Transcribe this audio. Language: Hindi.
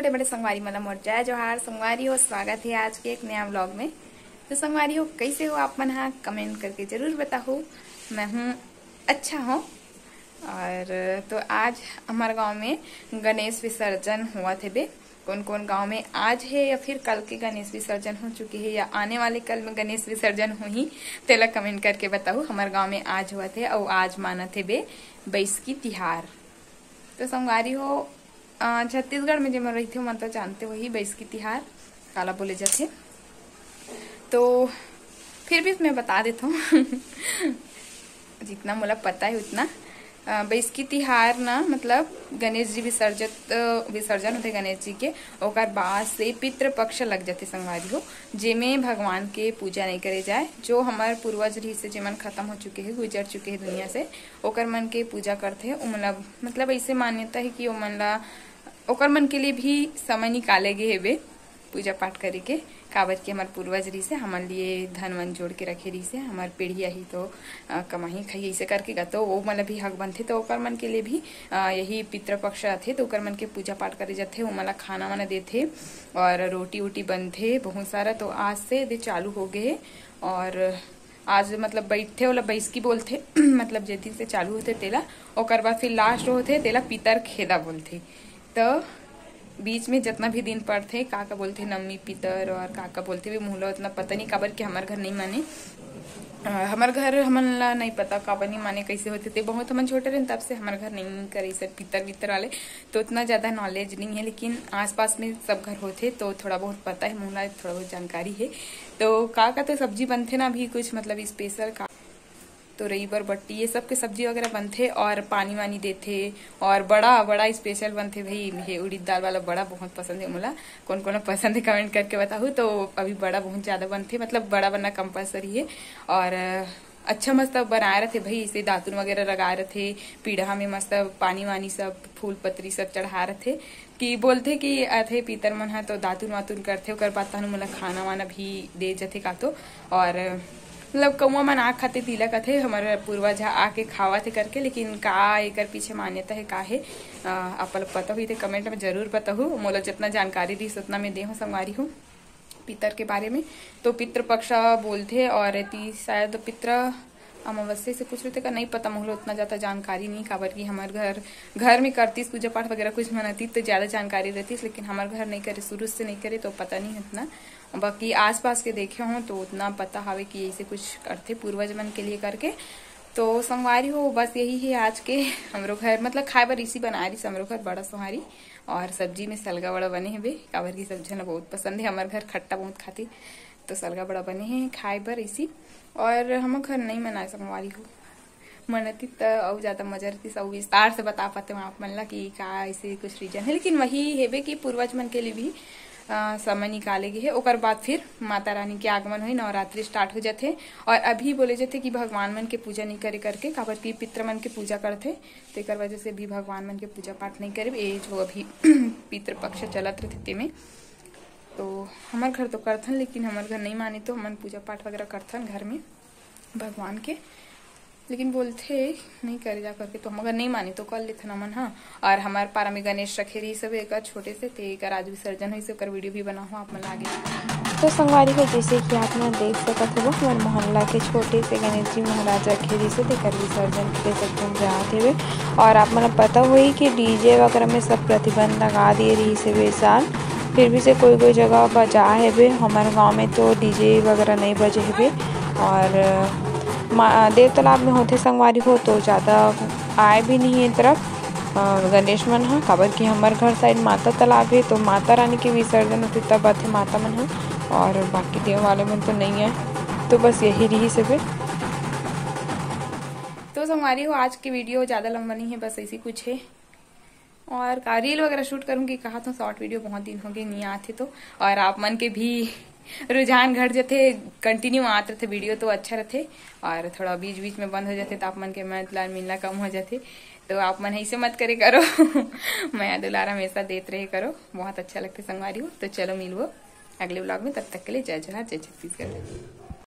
बड़े बड़े संगवारी मतलब मोर जय जोहार संगवारी हो। स्वागत है आज के एक नया व्लॉग में। तो संगवारी हो, कैसे हो आप मन? हाँ, कमेंट करके जरूर बताओ। मैं हूँ अच्छा हूँ। और तो आज हमारे गांव में गणेश विसर्जन हुआ थे बे। कौन कौन गांव में आज है या फिर कल के गणेश विसर्जन हो चुके हैं या आने वाले कल में गणेश विसर्जन हो ही, तेला कमेंट करके बताओ। हमारे गांव में आज हुआ थे और आज माना थे बे बैसकी तिहार। तो संगवारी हो, छत्तीसगढ़ में जो मैं रही थी मन तो जानते वही बैसकी तिहार काला बोले जाते। तो फिर भी मैं बता देता हूँ जितना मुझे पता है उतना। बैसकी तिहार ना मतलब गणेश जी विसर्जन होते गणेश जी के, ओकर बाद से पितृ पक्ष लग जाते संगवारी हो, जेमे भगवान के पूजा नहीं करे जाए। जो हमारे पूर्वज रही से जेमन खत्म हो चुके हैं, गुजर चुके हैं दुनिया से, ओकर मन के पूजा करते हैं। मतलब ऐसे मान्यता है कि ओकर मन के लिए भी समय निकाले गए है बे पूजा पाठ करे के। काबर की हमारे पूर्वज रही से हमारे लिए धन वन जोड़ के रखे रही से, हमारे पीढ़िया ही तो कमाही खाई ऐसे करके गा, तो वो मतलब भी हक बनते। तो ओकर मन के लिए भी यही पितृपक्ष आते, तो ओकर मन के पूजा पाठ करे जाते। वो मला खाना वाना देते और रोटी वोटी बनते बहुत सारा। तो आज से दे चालू हो गए और आज मतलब बैठते वाला बैसकी बोलते मतलब जे दिन से चालू होते तेला, ओकर बाद फिर लास्ट होते तेला पितर खेदा बोलते। तो बीच में जितना भी दिन पड़ते का बोलते नवमी पितर और का बोलते भी मुहला उतना पता नहीं। काबर कि हमारे घर नहीं माने, हमारे घर हमन ला नहीं पता काबर नहीं माने कैसे होते थे। बहुत हमन छोटे रहे तब से हमारे घर नहीं करे सर पितर वितर वाले, तो उतना ज्यादा नॉलेज नहीं है। लेकिन आसपास में सब घर होते तो थोड़ा बहुत पता है, मुहला थोड़ा बहुत जानकारी है। तो का तो सब्जी बनते ना भी कुछ मतलब स्पेशल का, तो रही बर बट्टी ये सब के सब्जी वगैरह बनते और पानी वानी देते। और बड़ा बड़ा स्पेशल बनते भाई, ये उड़ीद दाल वाला बड़ा बहुत पसंद है मुला। कौन कौन पसंद है कमेंट करके बताओ। तो अभी बड़ा बहुत ज्यादा बनते, मतलब बड़ा बनना कंपलसरी है। और अच्छा मस्त बनाए रहे थे भाई, इसे दातुन वगैरह लगाए रहे थे पीढ़ा में, मस्त पानी वानी सब फूल पत्री सब चढ़ा रहे थे। कि बोलते कि अथे पीतर मन है तो दातुन वातुन करते, ओकर बाद तहनु मोला खाना वाना भी दे जाते का। तो और मतलब कौआ मन आग खाते तिलक कथे हमारे पूर्वज आके खावा थे करके। लेकिन का एकर पीछे मान्यता है का है आप पता हुई थे कमेंट में जरूर बताओ। मोला जितना जानकारी रही उतना मैं दे हूँ संगवारी हूँ पितर के बारे में। तो पितृ पक्ष बोलते और शायद पितृ अमावस्या से कुछ रहते का नहीं पता, मुझे उतना ज्यादा जानकारी नहीं। काबर की हमारे घर में करती पूजा पाठ वगैरह कुछ मनाती तो ज्यादा जानकारी रहती, लेकिन हमारे घर नहीं करे, शुरू से नहीं करे तो पता नहीं उतना। बाकी आसपास के देखे हों तो उतना पता हवे कि ऐसे कुछ करते पूर्वज मन के लिए करके। तो संगवारी हो बस यही है आज के हमरो घर, मतलब खाए बर इसी बना रही हमरो घर बड़ा सोहारी। और सब्जी में सलगा बड़ा बने है बे, काबर की सब्जी ना बहुत पसंद है, हमारे घर खट्टा बहुत खाती, तो सलगा बड़ा बने हैं खाए बर इसी। और हम घर नहीं मनाए संगवारी हो, मनती तो और ज्यादा मजा रहती, सब विस्तार से बता पाते हैं आप मन ला कि का ऐसे कुछ रीजन है। लेकिन वही है कि पूर्वज मन के लिए भी समय निकाले गए है। ओकर बाद फिर माता रानी के आगमन हुई, नवरात्रि स्टार्ट हो जाते। और अभी बोले जाते कि भगवान मन के पूजा नहीं करे करके, काबर की पितृ मन के पूजा करते, तो एक वजह से भी भगवान मन के पूजा पाठ नहीं करे। ये जो अभी पितृ पक्ष चलत रहते में, तो हमारे घर तो करथन, लेकिन हमारे घर नहीं माने तो हम पूजा पाठ वगैरह करथन घर में भगवान के। लेकिन बोलते नहीं करे जा करके, तो हम अगर नहीं माने तो कर लेते हमन। हाँ, और हमारे पारा में गणेश रखे रही सब एक छोटे से थे, एक आज विसर्जन हुई से वीडियो भी बना हुआ आप मन आगे। तो संगवारी को जैसे कि आप लोग देख सकते हो हमारे मोहल्ला के छोटे से गणेश जी महाराज रखे रही से देकर विसर्जन के सकते जाते हुए। और आप मन पता हुई कि डीजे वगैरह में सब प्रतिबंध लगा दिए रही से वे साल, फिर भी से कोई जगह बजा है बे। हमारे गाँव में तो डीजे वगैरह नहीं बजे है बे। और देव तालाब में होते संगवारी हो तो ज़्यादा आए भी नहीं है तरफ गणेश मन है, काबर की हमारे घर साइड माता तालाब है, तो माता रानी के विसर्जन होते तब आते माता मन है, और बाकी देव वाले मन तो नहीं है। तो बस यही रही सब। तो संगवारी हो आज की वीडियो ज्यादा लंबा नहीं है, बस ऐसी कुछ है। और का रील वगैरह शूट करूंगी, कहा तो शॉर्ट वीडियो बहुत दिन हो गए नहीं आते, तो और आप मन के भी रुझान घट जाते, कंटिन्यू आते रहते वीडियो तो अच्छा रहते, और थोड़ा बीच बीच में बंद हो जाते तो आप मन के मतलब मिलना कम हो जाते। तो आप मन ऐसे मत करे करो मैं दुलारा हमेशा देते रहे करो, बहुत अच्छा लगता संगवारी हो। तो चलो मिलवो अगले व्लॉग में, तब तक के लिए जय जोहार, जय छत्तीसगढ़।